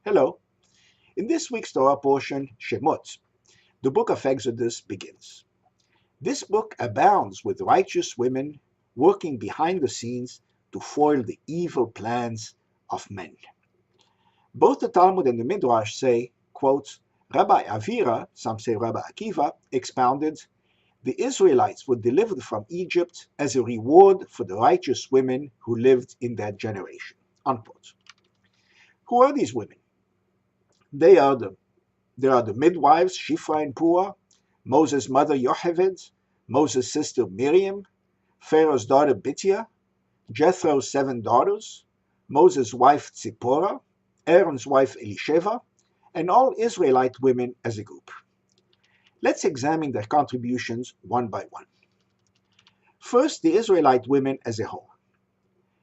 Hello. In this week's Torah portion, Shemot, the book of Exodus begins. This book abounds with righteous women working behind the scenes to foil the evil plans of men. Both the Talmud and the Midrash say, quote, Rabbi Avira, some say Rabbi Akiva, expounded, the Israelites were delivered from Egypt as a reward for the righteous women who lived in that generation. Unquote. Who are these women? There are the midwives, Shifra and Puah, Moses' mother Yocheved, Moses' sister Miriam, Pharaoh's daughter Bitya, Jethro's 7 daughters, Moses' wife Zipporah, Aaron's wife Elisheva, and all Israelite women as a group. Let's examine their contributions one by one. First, the Israelite women as a whole.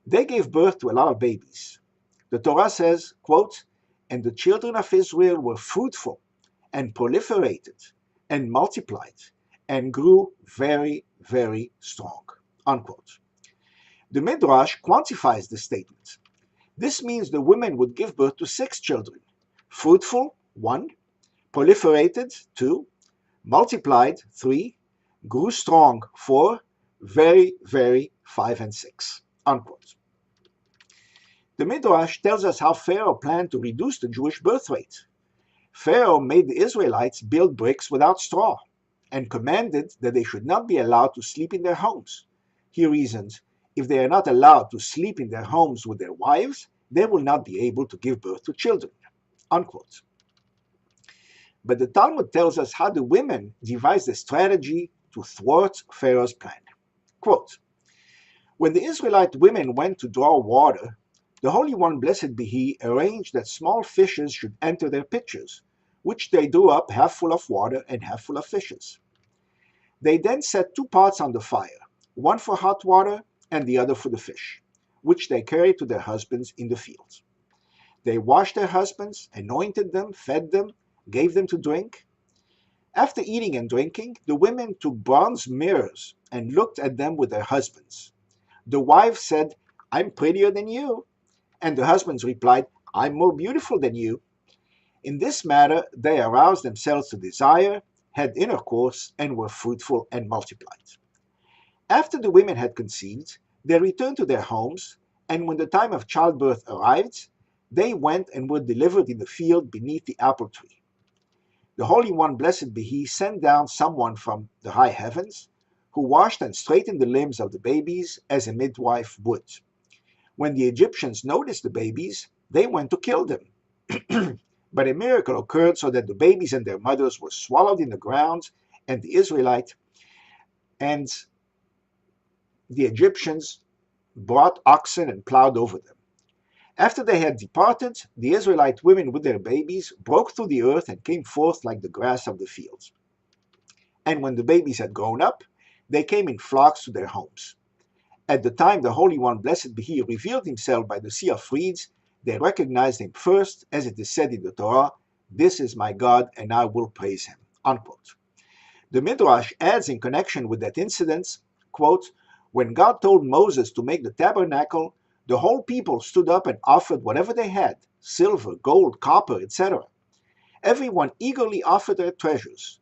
They gave birth to a lot of babies. The Torah says, quote, and the children of Israel were fruitful and proliferated and multiplied and grew very, very strong. Unquote. The Midrash quantifies the statement. This means the women would give birth to 6 children. Fruitful, 1. Proliferated, 2. Multiplied, 3. Grew strong, 4. Very, very, 5 and 6. Unquote. The Midrash tells us how Pharaoh planned to reduce the Jewish birth rate. Pharaoh made the Israelites build bricks without straw and commanded that they should not be allowed to sleep in their homes. He reasoned, if they are not allowed to sleep in their homes with their wives, they will not be able to give birth to children. Unquote. But the Talmud tells us how the women devised a strategy to thwart Pharaoh's plan. Quote, when the Israelite women went to draw water, the Holy One, blessed be He, arranged that small fishes should enter their pitchers, which they drew up half full of water and half full of fishes. They then set 2 pots on the fire, one for hot water and the other for the fish, which they carried to their husbands in the fields. They washed their husbands, anointed them, fed them, gave them to drink. After eating and drinking, the women took bronze mirrors and looked at them with their husbands. The wives said, I'm prettier than you. And the husbands replied, I'm more beautiful than you. In this matter, they aroused themselves to desire, had intercourse, and were fruitful and multiplied. After the women had conceived, they returned to their homes, and when the time of childbirth arrived, they went and were delivered in the field beneath the apple tree. The Holy One, blessed be He, sent down someone from the high heavens, who washed and straightened the limbs of the babies as a midwife would. When the Egyptians noticed the babies, they went to kill them. But a miracle occurred so that the babies and their mothers were swallowed in the ground, and the Egyptians brought oxen and plowed over them. After they had departed, the Israelite women with their babies broke through the earth and came forth like the grass of the fields. And when the babies had grown up, they came in flocks to their homes. At the time the Holy One, blessed be He, revealed Himself by the Sea of Reeds, they recognized Him first, as it is said in the Torah, this is my God, and I will praise Him. Unquote. The Midrash adds in connection with that incident, quote, when God told Moses to make the tabernacle, the whole people stood up and offered whatever they had, silver, gold, copper, etc. Everyone eagerly offered their treasures.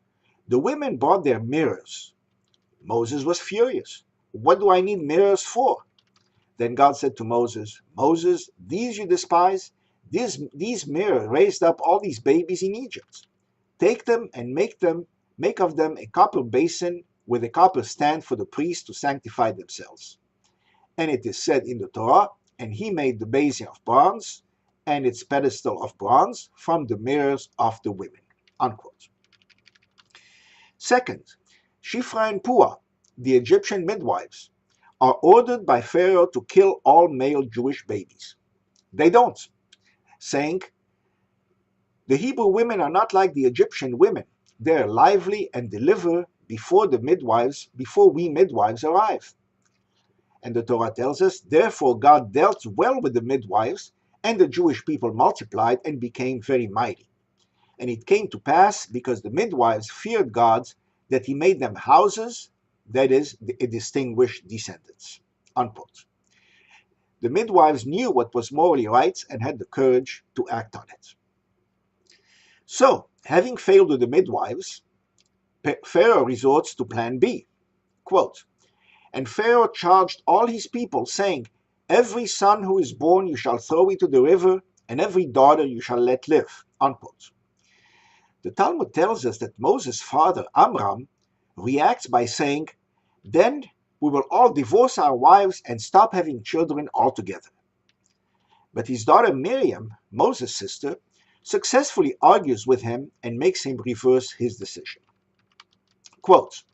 The women brought their mirrors. Moses was furious. What do I need mirrors for? Then God said to Moses, Moses, these you despise? These mirrors raised up all these babies in Egypt. Take them and make of them a copper basin with a copper stand for the priests to sanctify themselves. And it is said in the Torah, and he made the basin of bronze and its pedestal of bronze from the mirrors of the women. Unquote. Second, Shifra and Puah, the Egyptian midwives, are ordered by Pharaoh to kill all male Jewish babies. They don't, saying, the Hebrew women are not like the Egyptian women. They are lively and deliver before we midwives arrive. And the Torah tells us, therefore God dealt well with the midwives, and the Jewish people multiplied and became very mighty. And it came to pass, because the midwives feared God, that He made them houses, that is, a distinguished descendants. Unquote. The midwives knew what was morally right and had the courage to act on it. So, having failed with the midwives, Pharaoh resorts to plan B. Quote, "And Pharaoh charged all his people, saying, Every son who is born you shall throw into the river, and every daughter you shall let live." Unquote. The Talmud tells us that Moses' father, Amram, reacts by saying, "Then we will all divorce our wives and stop having children altogether." But his daughter Miriam, Moses' sister, successfully argues with him and makes him reverse his decision. Quote,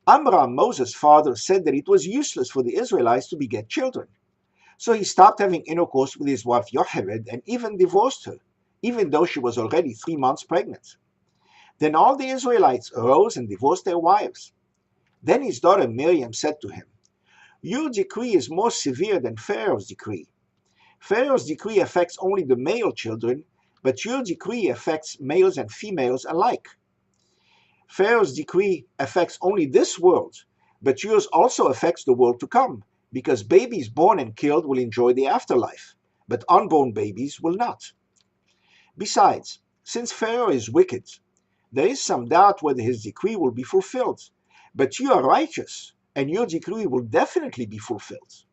"Amram, Moses' father, said that it was useless for the Israelites to beget children. So he stopped having intercourse with his wife Yocheved and even divorced her, even though she was already 3 months pregnant. Then all the Israelites arose and divorced their wives. Then his daughter Miriam said to him, Your decree is more severe than Pharaoh's decree. Pharaoh's decree affects only the male children, but your decree affects males and females alike. Pharaoh's decree affects only this world, but yours also affects the world to come, because babies born and killed will enjoy the afterlife, but unborn babies will not. Besides, since Pharaoh is wicked, there is some doubt whether his decree will be fulfilled, but you are righteous, and your decree will definitely be fulfilled."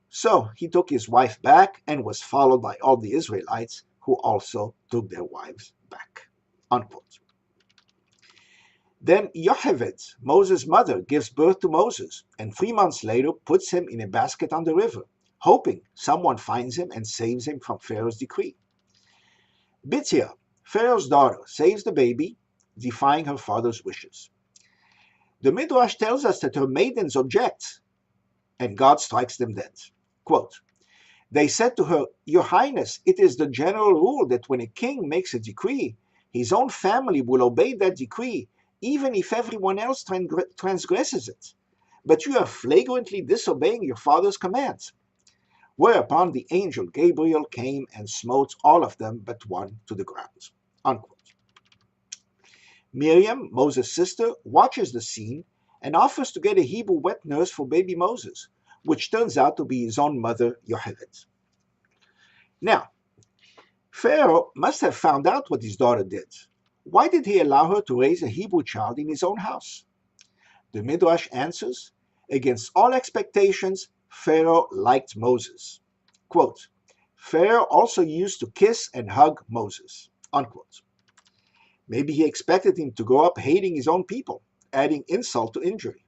So he took his wife back and was followed by all the Israelites, who also took their wives back. Unquote. Then Yocheved, Moses' mother, gives birth to Moses, and 3 months later puts him in a basket on the river, hoping someone finds him and saves him from Pharaoh's decree. Bitya, Pharaoh's daughter, saves the baby, defying her father's wishes. The Midrash tells us that her maidens object, and God strikes them dead. Quote, "They said to her, Your Highness, it is the general rule that when a king makes a decree, his own family will obey that decree, even if everyone else transgresses it. But you are flagrantly disobeying your father's commands." Whereupon the angel Gabriel came and smote all of them but one to the ground. Unquote. Miriam, Moses' sister, watches the scene and offers to get a Hebrew wet nurse for baby Moses, which turns out to be his own mother, Yocheved. Now, Pharaoh must have found out what his daughter did. Why did he allow her to raise a Hebrew child in his own house? The Midrash answers, against all expectations, Pharaoh liked Moses. Quote, "Pharaoh also used to kiss and hug Moses." Unquote. Maybe he expected him to grow up hating his own people, adding insult to injury.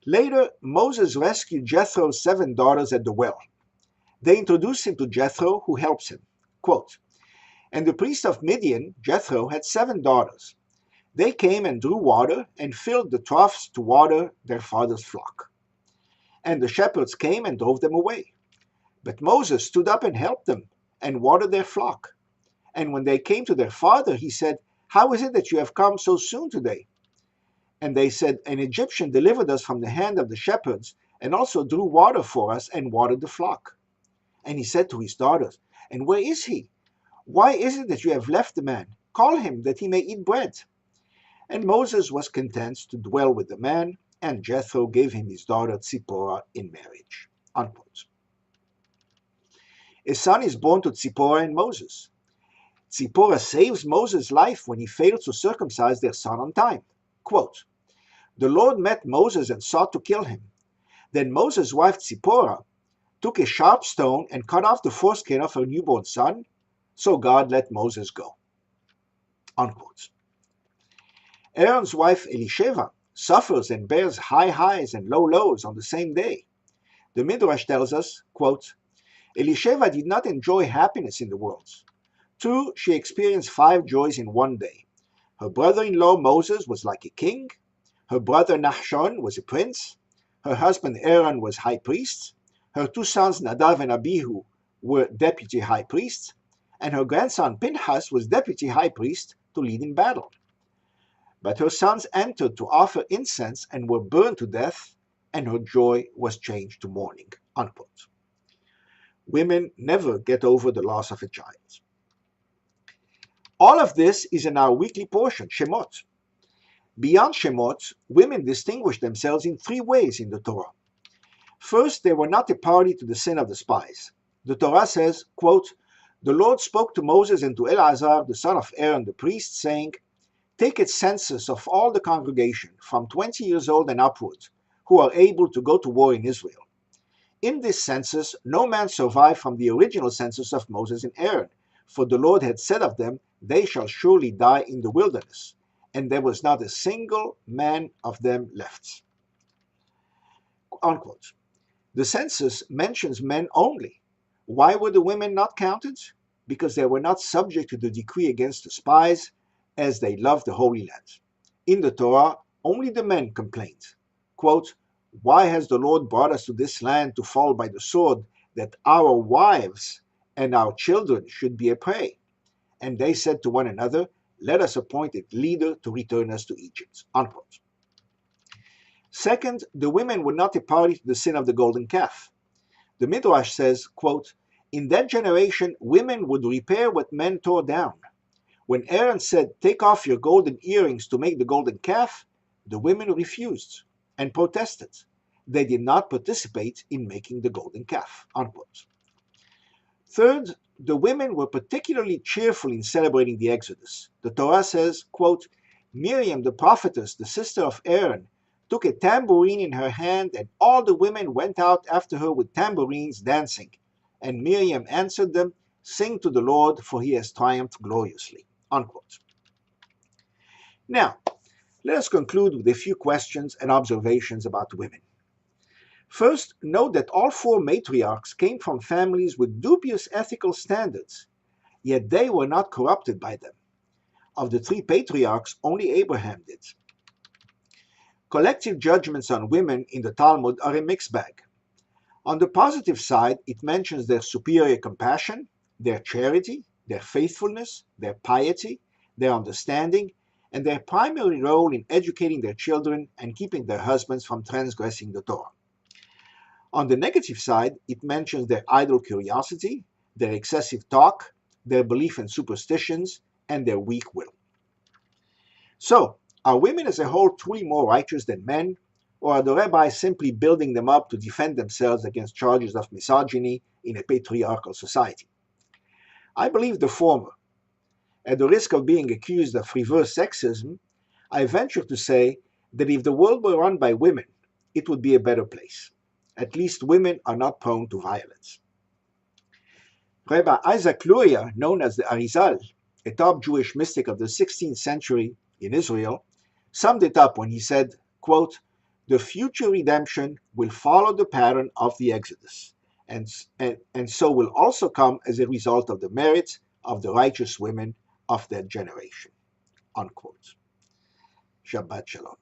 Later, Moses rescued Jethro's 7 daughters at the well. They introduce him to Jethro, who helps him. Quote, "And the priest of Midian, Jethro, had 7 daughters. They came and drew water and filled the troughs to water their father's flock. And the shepherds came and drove them away. But Moses stood up and helped them and watered their flock. And when they came to their father, he said, How is it that you have come so soon today? And they said, An Egyptian delivered us from the hand of the shepherds and also drew water for us and watered the flock. And he said to his daughters, And where is he? Why is it that you have left the man? Call him that he may eat bread. And Moses was content to dwell with the man, and Jethro gave him his daughter Tzipporah in marriage." Unquote. A son is born to Tzipporah and Moses. Tzipporah saves Moses' life when he fails to circumcise their son on time. Quote, "The Lord met Moses and sought to kill him. Then Moses' wife Tzipporah took a sharp stone and cut off the foreskin of her newborn son, so God let Moses go." Unquote. Aaron's wife Elisheva suffers and bears high highs and low lows on the same day. The Midrash tells us, quote, "Elisheva did not enjoy happiness in the world. True, she experienced 5 joys in one day. Her brother-in-law Moses was like a king. Her brother Nachshon was a prince. Her husband Aaron was high priest. Her 2 sons Nadav and Abihu were deputy high priests. And her grandson Pinchas was deputy high priest to lead in battle. But her sons entered to offer incense and were burned to death, and her joy was changed to mourning." Unquote. Women never get over the loss of a child. All of this is in our weekly portion, Shemot. Beyond Shemot, women distinguish themselves in 3 ways in the Torah. First, they were not a party to the sin of the spies. The Torah says, quote, The Lord spoke to Moses and to Eleazar, the son of Aaron the priest, saying, Take a census of all the congregation, from 20 years old and upward, who are able to go to war in Israel. In this census, no man survived from the original census of Moses and Aaron, for the Lord had said of them, They shall surely die in the wilderness, and there was not a single man of them left. Unquote. The census mentions men only. Why were the women not counted? Because they were not subject to the decree against the spies, as they loved the Holy Land. In the Torah, only the men complained. Quote, Why has the Lord brought us to this land to fall by the sword, that our wives and our children should be a prey? And they said to one another, Let us appoint a leader to return us to Egypt. Unquote. Second, the women were not a party to the sin of the golden calf. The Midrash says, quote, In that generation, women would repair what men tore down. When Aaron said, Take off your golden earrings to make the golden calf, the women refused and protested. They did not participate in making the golden calf. Unquote. Third, the women were particularly cheerful in celebrating the Exodus. The Torah says, quote, Miriam, the prophetess, the sister of Aaron, took a tambourine in her hand, and all the women went out after her with tambourines dancing. And Miriam answered them, Sing to the Lord, for he has triumphed gloriously. Unquote. Now, let us conclude with a few questions and observations about women. First, note that all four matriarchs came from families with dubious ethical standards, yet they were not corrupted by them. Of the three patriarchs, only Abraham did. Collective judgments on women in the Talmud are a mixed bag. On the positive side, it mentions their superior compassion, their charity, their faithfulness, their piety, their understanding, and their primary role in educating their children and keeping their husbands from transgressing the Torah. On the negative side, it mentions their idle curiosity, their excessive talk, their belief in superstitions, and their weak will. So, are women as a whole truly more righteous than men, or are the rabbis simply building them up to defend themselves against charges of misogyny in a patriarchal society? I believe the former. At the risk of being accused of reverse sexism, I venture to say that if the world were run by women, it would be a better place. At least women are not prone to violence. Rabbi Isaac Luria, known as the Arizal, a top Jewish mystic of the 16th century in Israel, summed it up when he said, quote, The future redemption will follow the pattern of the Exodus, and so will also come as a result of the merits of the righteous women of that generation. Unquote. Shabbat Shalom.